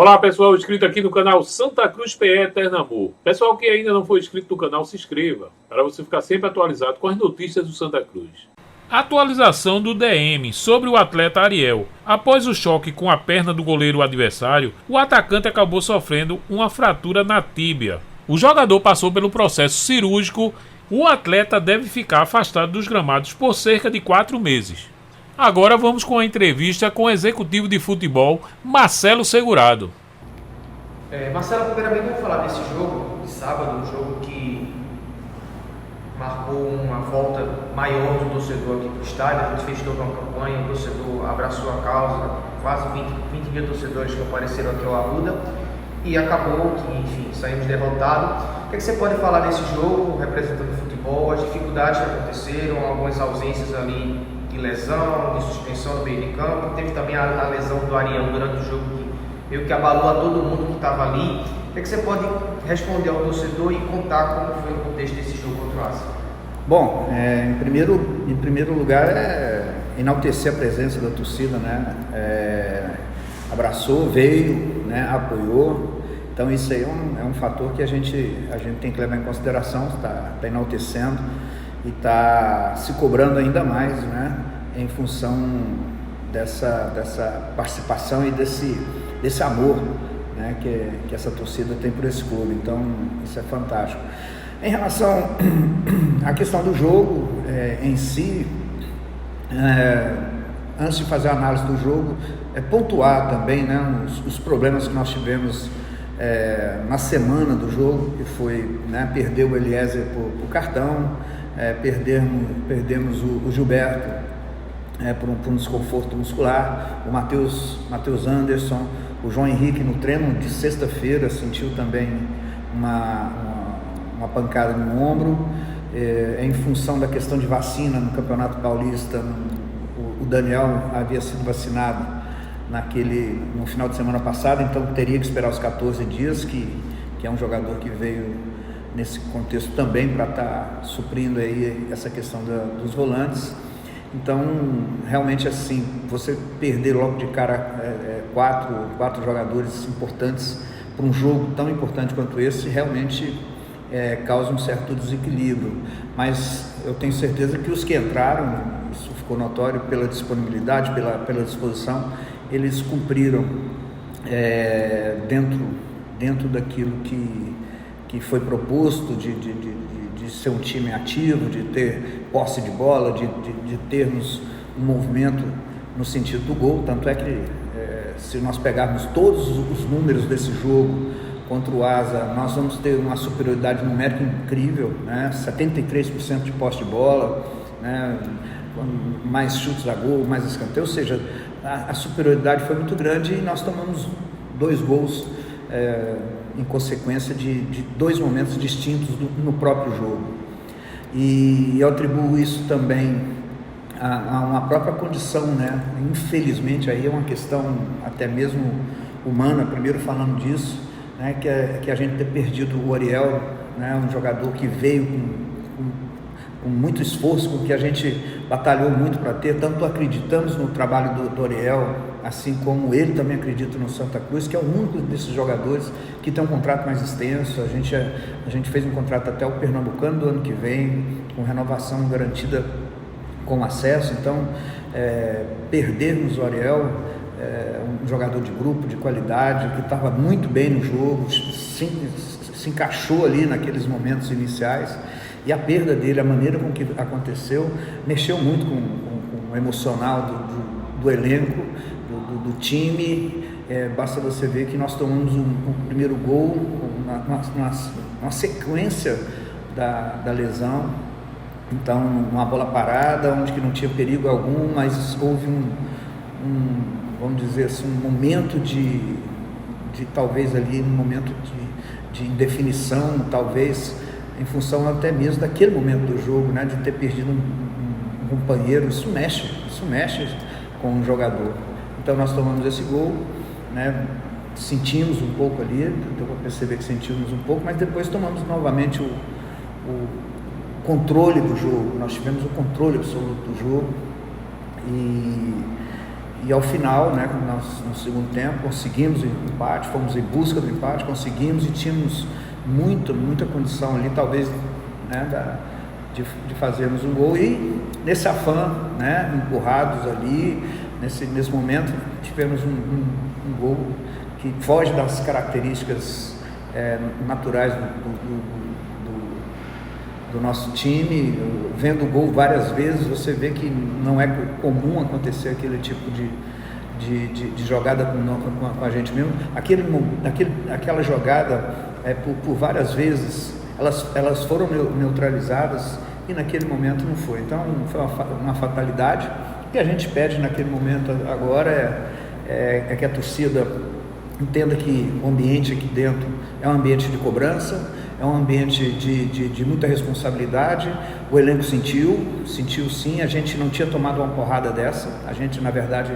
Olá pessoal, inscrito aqui no canal Santa Cruz PE Eterno Amor. Pessoal que ainda não foi inscrito no canal, se inscreva, para você ficar sempre atualizado com as notícias do Santa Cruz. Atualização do DM sobre o atleta Ariel. Após o choque com a perna do goleiro adversário, o atacante acabou sofrendo uma fratura na tíbia. O jogador passou pelo processo cirúrgico. O atleta deve ficar afastado dos gramados por cerca de 4 meses. Agora vamos com a entrevista com o executivo de futebol, Marcelo Segurado. Marcelo, primeiramente vamos falar desse jogo de sábado, um jogo que marcou uma volta maior do torcedor aqui para o estádio. A gente fez toda uma campanha, o torcedor abraçou a causa, quase 20 mil torcedores que apareceram aqui ao Arruda, e acabou que, enfim, saímos derrotados. O que você pode falar desse jogo, representando o futebol, as dificuldades que aconteceram, algumas ausências ali de lesão, de suspensão no meio de campo? Teve também a lesão do Ariel durante o jogo, que meio que abalou a todo mundo que estava ali. O que você pode responder ao torcedor e contar como foi o contexto desse jogo contra o Asa? Bom, em primeiro lugar enaltecer a presença da torcida, né? Abraçou, veio, né? Apoiou. Então isso aí é um fator que a gente tem que levar em consideração, está enaltecendo e está se cobrando ainda mais, né? Em função dessa participação e desse amor, né? Que essa torcida tem por esse clube. Então isso é fantástico. Em relação à questão do jogo em si, antes de fazer a análise do jogo, pontuar também, né, os problemas que nós tivemos na semana do jogo, que foi, né, perder o Eliezer por cartão, perdemos o Gilberto por um desconforto muscular, o Matheus Anderson, o João Henrique no treino de sexta-feira sentiu também uma pancada no ombro. Em função da questão de vacina no Campeonato Paulista, o Daniel havia sido vacinado no final de semana passado, então teria que esperar os 14 dias, que é um jogador que veio nesse contexto também para estar suprindo aí essa questão dos volantes. Então, realmente assim, você perder logo de cara quatro jogadores importantes para um jogo tão importante quanto esse, realmente causa um certo desequilíbrio, mas eu tenho certeza que os que entraram, isso ficou notório pela disponibilidade, pela disposição, eles cumpriram dentro daquilo que foi proposto, de ser um time ativo, de ter posse de bola, de termos um movimento no sentido do gol. Tanto é que se nós pegarmos todos os números desse jogo contra o Asa, nós vamos ter uma superioridade numérica incrível, né? 73% de posse de bola, né? Mais chutes a gol, mais escanteio, ou seja, a superioridade foi muito grande e nós tomamos 2 gols em consequência de 2 momentos distintos no próprio jogo. E eu atribuo isso também a uma própria condição, né? Infelizmente aí é uma questão até mesmo humana, primeiro falando disso, né, que a gente ter perdido o Ariel, né, um jogador que veio com muito esforço, com que a gente batalhou muito para ter. Tanto acreditamos no trabalho do Ariel, assim como ele também acredita no Santa Cruz, que é o único desses jogadores que tem um contrato mais extenso. A gente fez um contrato até o Pernambucano do ano que vem, com renovação garantida com acesso. Então, perdermos o Ariel, um jogador de grupo, de qualidade, que estava muito bem no jogo, se encaixou ali naqueles momentos iniciais, e a perda dele, a maneira com que aconteceu, mexeu muito com o emocional do elenco, do time. Basta você ver que nós tomamos um primeiro gol na sequência da lesão. Então, uma bola parada, onde que não tinha perigo algum, mas houve vamos dizer assim, um momento de talvez ali, um momento de indefinição, talvez em função até mesmo daquele momento do jogo, né, de ter perdido um companheiro. Isso mexe com o jogador. Então nós tomamos esse gol, né, sentimos um pouco ali, deu para perceber que sentimos um pouco, mas depois tomamos novamente o controle do jogo. Nós tivemos o controle absoluto do jogo e E ao final, né, nós, no segundo tempo, conseguimos o empate, fomos em busca do empate, conseguimos e tínhamos muita condição ali, talvez, né, de fazermos um gol. E nesse afã, né, empurrados ali, nesse momento, tivemos um gol que foge das características naturais do nosso time. Vendo o gol várias vezes, você vê que não é comum acontecer aquele tipo de jogada com a gente mesmo. Aquela jogada, por várias vezes, elas foram neutralizadas e naquele momento não foi. Então foi uma fatalidade. O que a gente pede naquele momento agora é que a torcida entenda que o ambiente aqui dentro é um ambiente de cobrança, é um ambiente de muita responsabilidade. O elenco sentiu sim. A gente não tinha tomado uma porrada dessa. A gente, na verdade,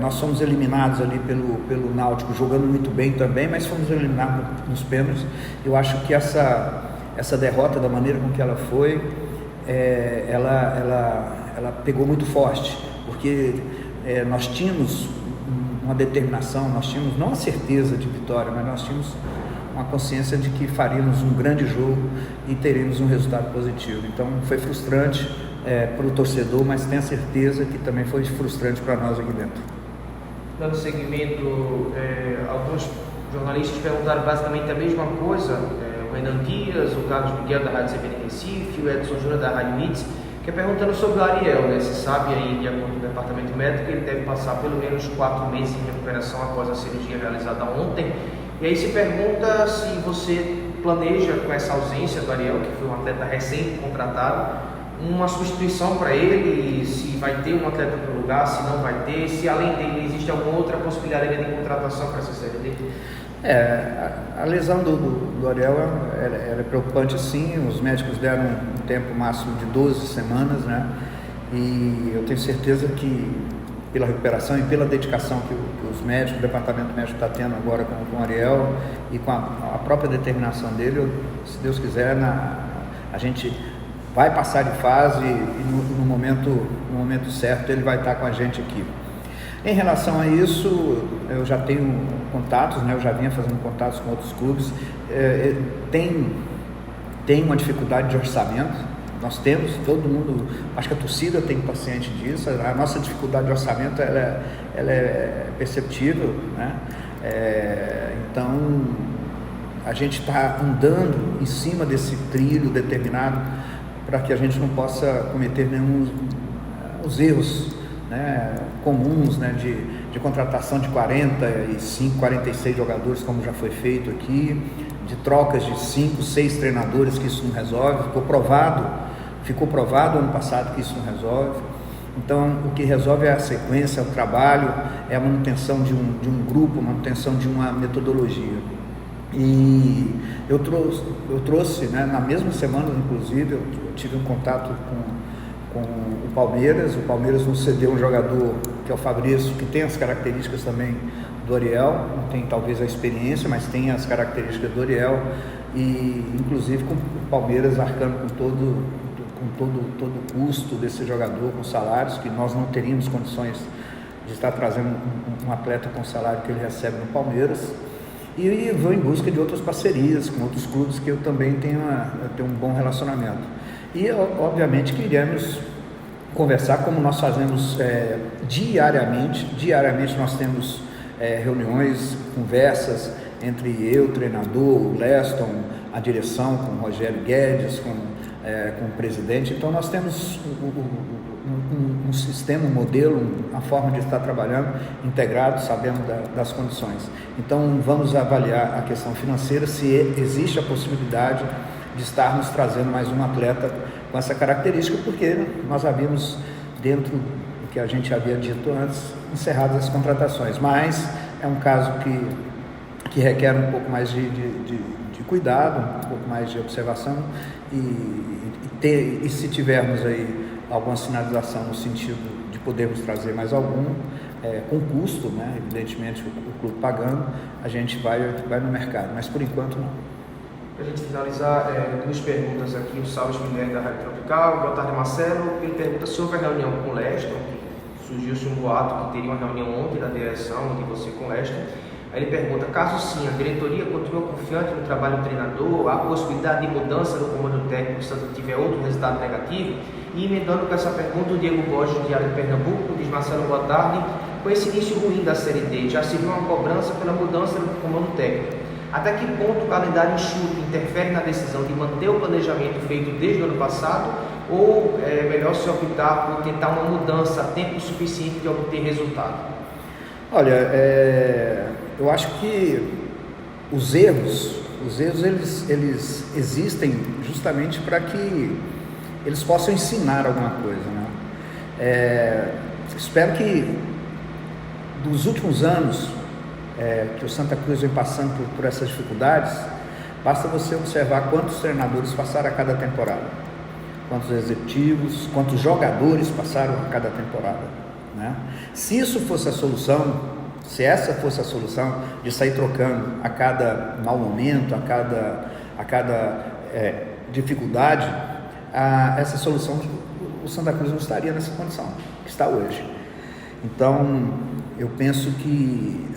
nós fomos eliminados ali pelo Náutico, jogando muito bem também, mas fomos eliminados nos pênaltis. Eu acho que essa derrota, da maneira com que ela foi, ela pegou muito forte, porque nós tínhamos uma determinação, nós tínhamos não a certeza de vitória, mas nós tínhamos uma consciência de que faríamos um grande jogo e teríamos um resultado positivo. Então foi frustrante para o torcedor, mas tenho certeza que também foi frustrante para nós aqui dentro. Dando seguimento, alguns jornalistas perguntaram basicamente a mesma coisa. O Renan Dias, o Carlos Miguel da Rádio CBN Recife, o Edson Júnior da Rádio MITS, que é perguntando sobre o Ariel, né? Se sabe aí, de acordo com o departamento médico, ele deve passar pelo menos 4 meses de recuperação após a cirurgia realizada ontem. E aí se pergunta se você planeja, com essa ausência do Ariel, que foi um atleta recém-contratado, uma substituição para ele, se vai ter um atleta no lugar, se não vai ter, se além dele existe alguma outra possibilidade de contratação para essa Série D? A lesão do Ariel é preocupante, sim. Os médicos deram um tempo máximo de 12 semanas, né? E eu tenho certeza que pela recuperação e pela dedicação que os médicos, o departamento médico está tendo agora com o Ariel e com a própria determinação dele, se Deus quiser, a gente vai passar de fase e no momento certo ele vai estar com a gente aqui. Em relação a isso, eu já tenho contatos, né? Eu já vinha fazendo contatos com outros clubes. Tem uma dificuldade de orçamento. Nós temos, todo mundo, acho que a torcida tem paciente disso. A nossa dificuldade de orçamento ela é perceptível, né? Então a gente está andando em cima desse trilho determinado para que a gente não possa cometer nenhum os erros, né, comuns, né, de contratação de 45, 46 jogadores, como já foi feito aqui, de trocas de 5, 6 treinadores, que isso não resolve. Ficou provado ano passado que isso não resolve. Então o que resolve é a sequência, é o trabalho, é a manutenção de um grupo, a manutenção de uma metodologia. E eu trouxe, né, na mesma semana, inclusive, eu tive um contato com o Palmeiras. O Palmeiras nos cedeu um jogador, que é o Fabrício, que tem as características também do Ariel, não tem talvez a experiência, mas tem as características do Ariel, e inclusive com o Palmeiras arcando com todo o custo desse jogador, com salários, que nós não teríamos condições de estar trazendo um atleta com o salário que ele recebe no Palmeiras. E vou em busca de outras parcerias com outros clubes que eu também tenho um bom relacionamento. E obviamente que iremos conversar, como nós fazemos diariamente. Diariamente nós temos reuniões, conversas entre eu, o treinador, o Leston, a direção, com o Rogério Guedes, com o presidente. Então nós temos um sistema, um modelo, uma forma de estar trabalhando integrado, sabendo das condições. Então vamos avaliar a questão financeira, se existe a possibilidade de estarmos trazendo mais um atleta com essa característica, porque nós havíamos, dentro do que a gente havia dito antes, encerrado as contratações. Mas é um caso que requer um pouco mais de cuidado, um pouco mais de observação, e se tivermos aí alguma sinalização no sentido de podermos trazer mais algum, com custo, né, evidentemente o clube pagando, a gente vai no mercado, mas por enquanto não. Para a gente finalizar, 2 perguntas aqui. O Salles Miguel da Rádio Tropical. Boa tarde, Marcelo. Ele pergunta se houve a reunião com o Leston, que surgiu-se um boato que teria uma reunião ontem da direção, de você com o Lester. Aí ele pergunta, caso sim, a diretoria continua confiante no trabalho do treinador, há possibilidade de mudança no comando técnico se tiver outro resultado negativo? E emendando com essa pergunta, o Diego Borges, do Diário de Pernambuco, diz: Marcelo, boa tarde. Com esse início ruim da Série D, já se viu uma cobrança pela mudança no comando técnico. Até que ponto o calendário enxuto interfere na decisão de manter o planejamento feito desde o ano passado, ou é melhor se optar por tentar uma mudança a tempo suficiente de obter resultado? Olha, eu acho que os erros eles existem justamente para que eles possam ensinar alguma coisa, né? Espero que dos últimos anos que o Santa Cruz vem passando por essas dificuldades, basta você observar quantos treinadores passaram a cada temporada, quantos executivos, quantos jogadores passaram a cada temporada, né? Se isso fosse a solução, se essa fosse a solução de sair trocando a cada mau momento, a cada dificuldade, essa solução, o Santa Cruz não estaria nessa condição que está hoje. Então, eu penso que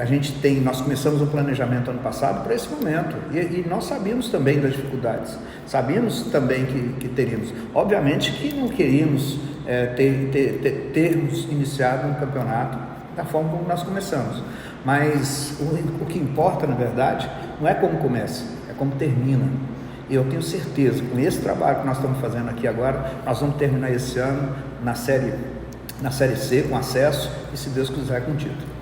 nós começamos o planejamento ano passado para esse momento, e nós sabíamos também das dificuldades, sabíamos também que teríamos. Obviamente que não queríamos termos iniciado um campeonato da forma como nós começamos, mas o que importa, na verdade, não é como começa, é como termina. E eu tenho certeza, com esse trabalho que nós estamos fazendo aqui agora, nós vamos terminar esse ano na Série C, com acesso, e se Deus quiser, com título.